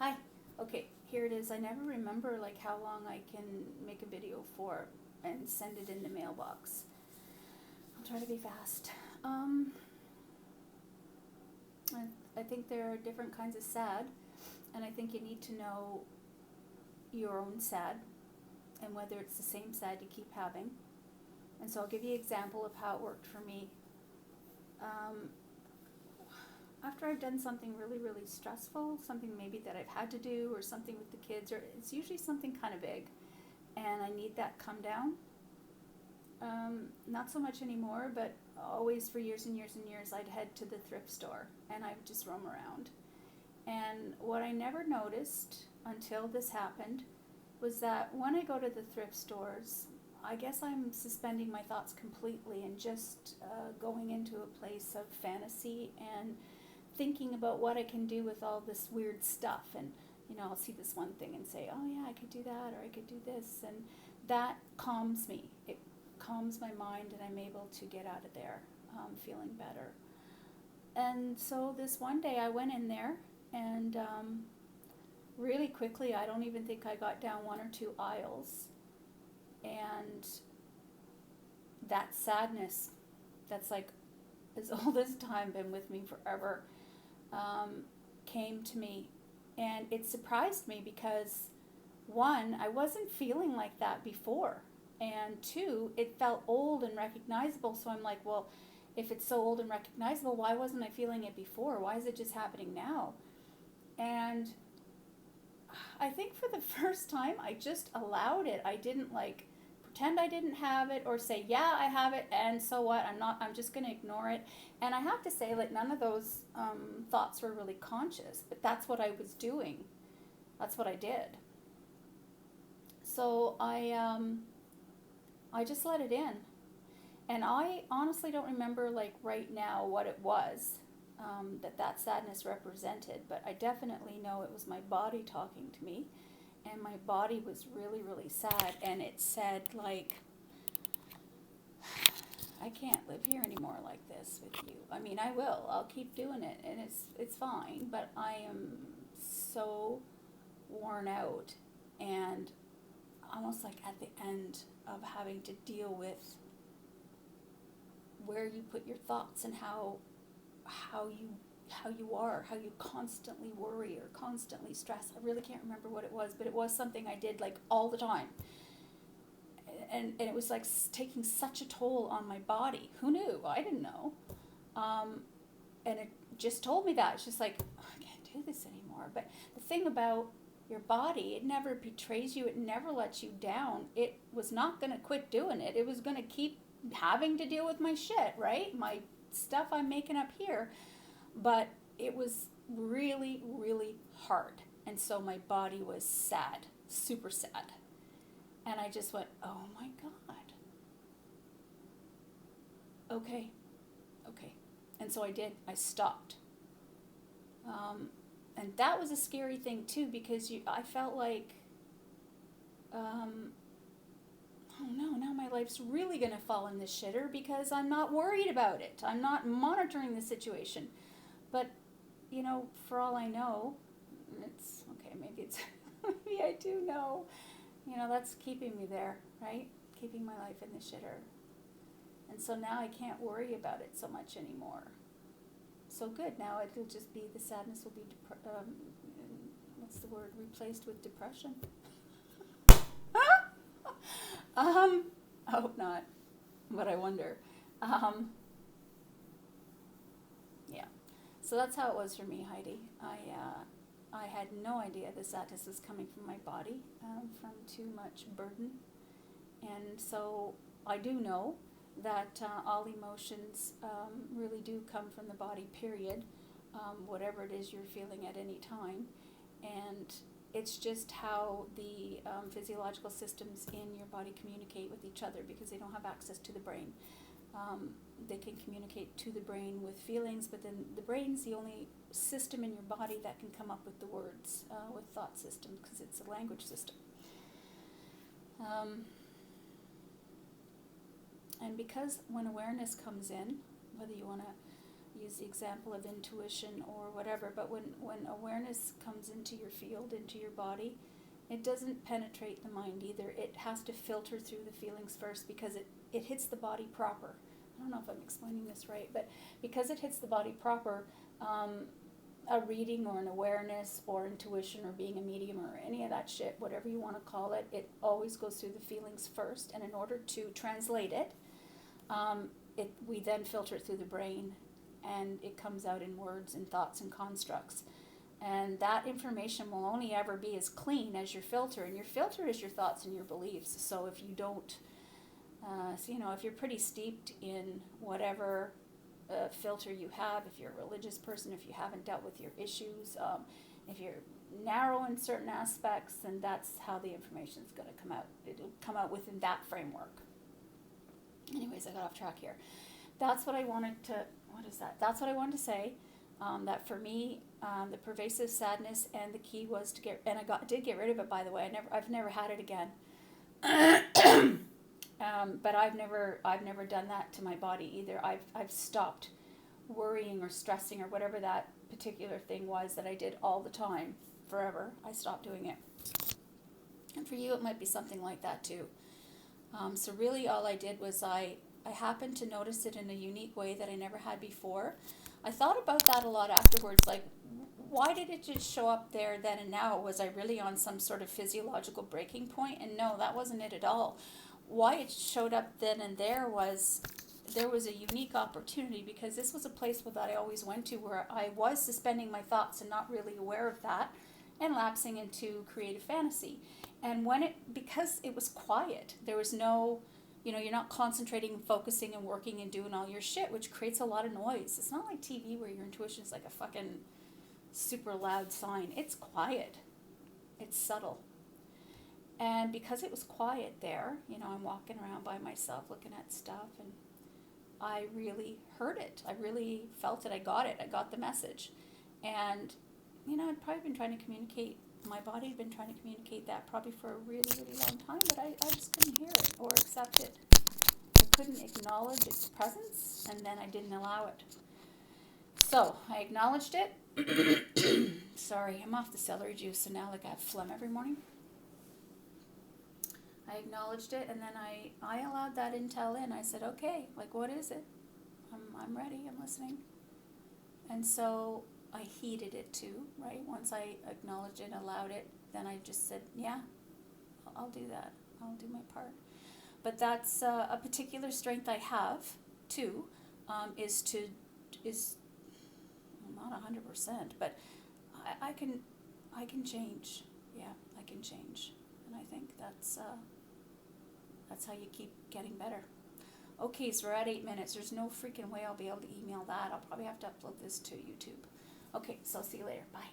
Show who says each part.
Speaker 1: Hi. Okay, here it is. I never remember like how long I can make a video for and send it in the mailbox. I'll try to be fast. I think there are different kinds of sad, and I think you need to know your own sad and whether it's the same sad you keep having. And so I'll give you an example of how it worked for me. After I've done something really, really stressful, something maybe that I've had to do, or something with the kids, or it's usually something kind of big, and I need that come down. Not so much anymore, but always for years and years and years, I'd head to the thrift store and I'd just roam around. And what I never noticed until this happened was that when I go to the thrift stores, I guess I'm suspending my thoughts completely and just going into a place of fantasy and thinking about what I can do with all this weird stuff. And, I'll see this one thing and say, oh yeah, I could do that, or I could do this. And that calms me. It calms my mind, and I'm able to get out of there feeling better. And so this one day I went in there, and really quickly, I don't even think I got down one or two aisles, and that sadness that's like as old as time, been with me forever, came to me. And it surprised me because, one, I wasn't feeling like that before, and two, it felt old and recognizable. So I'm like, well, if it's so old and recognizable, why wasn't I feeling it before? Why is it just happening now? And I think for the first time, I just allowed it. I didn't pretend I didn't have it, or say, yeah, I have it, and so what? I'm just going to ignore it. And I have to say, none of those thoughts were really conscious, but that's what I was doing. That's what I did. So I just let it in. And I honestly don't remember right now what it was that sadness represented, but I definitely know it was my body talking to me, and my body was really, really sad, and it said I can't live here anymore like this with you. I mean, I will. I'll keep doing it, and it's fine, but I am so worn out and almost at the end of having to deal with where you put your thoughts and how you constantly worry or constantly stress. I really can't remember what it was, but it was something I did all the time. And it was taking such a toll on my body. Who knew? I didn't know. And it just told me that. It's just I can't do this anymore. But the thing about your body, it never betrays you. It never lets you down. It was not going to quit doing it. It was going to keep having to deal with my shit, right? My stuff I'm making up here. But it was really, really hard. And so my body was sad, super sad. And I just went, oh my God. Okay. And so I did. I stopped. And that was a scary thing too, because I felt oh no, now my life's really going to fall in the shitter because I'm not worried about it. I'm not monitoring the situation. But, for all I know, maybe I do know, that's keeping me there, right? Keeping my life in the shitter. And so now I can't worry about it so much anymore. So good. Now it'll just be, the sadness will be, replaced with depression. I hope not, but I wonder. Yeah. So that's how it was for me, Heidi. I had no idea the sadness was coming from my body, from too much burden. And so I do know that all emotions really do come from the body, period, whatever it is you're feeling at any time. And it's just how the physiological systems in your body communicate with each other, because they don't have access to the brain. They can communicate to the brain with feelings, but then the brain's the only system in your body that can come up with the words, with thought systems, because it's a language system. And because when awareness comes in, whether you want to use the example of intuition or whatever, but when awareness comes into your field, into your body, it doesn't penetrate the mind either. It has to filter through the feelings first because it hits the body proper. I don't know if I'm explaining this right, but because it hits the body proper, a reading or an awareness or intuition or being a medium or any of that shit, whatever you want to call it, it always goes through the feelings first. And in order to translate it, we then filter it through the brain, and it comes out in words and thoughts and constructs. And that information will only ever be as clean as your filter, and your filter is your thoughts and your beliefs. So if you don't, if you're pretty steeped in whatever filter you have, if you're a religious person, if you haven't dealt with your issues, if you're narrow in certain aspects, then that's how the information is going to come out. It'll come out within that framework. Anyways, I got off track here. That's what I wanted to, That's what I wanted to say, that for me, the pervasive sadness, and the key was to did get rid of it, by the way. I've never had it again. But I've never done that to my body either. I've stopped worrying or stressing or whatever that particular thing was that I did all the time, forever. I stopped doing it. And for you, it might be something like that too. So really all I did was I happened to notice it in a unique way that I never had before. I thought about that a lot afterwards, like, why did it just show up there then and now? Was I really on some sort of physiological breaking point? And no, that wasn't it at all. Why it showed up then and there was a unique opportunity, because this was a place that I always went to where I was suspending my thoughts and not really aware of that, and lapsing into creative fantasy. And because it was quiet, there was no, you're not concentrating and focusing and working and doing all your shit, which creates a lot of noise. It's not like TV where your intuition is like a fucking super loud sign. It's quiet. It's subtle. And because it was quiet there, I'm walking around by myself looking at stuff, and I really heard it. I really felt it. I got it. I got the message. And, I'd probably been trying to communicate, my body had been trying to communicate that probably for a really, really long time, but I just couldn't hear it or accept it. I couldn't acknowledge its presence, and then I didn't allow it. So I acknowledged it. Sorry, I'm off the celery juice, so now I have phlegm every morning. I acknowledged it, and then I allowed that intel in. I said, okay, what is it? I'm ready, I'm listening. And so I heeded it too, right? Once I acknowledged it, allowed it, then I just said, yeah, I'll do that. I'll do my part. But that's a particular strength I have too, is not 100%, but I can change. Yeah, I can change. And I think that's how you keep getting better. Okay, so we're at 8 minutes. There's no freaking way I'll be able to email that. I'll probably have to upload this to YouTube. Okay, so I'll see you later. Bye.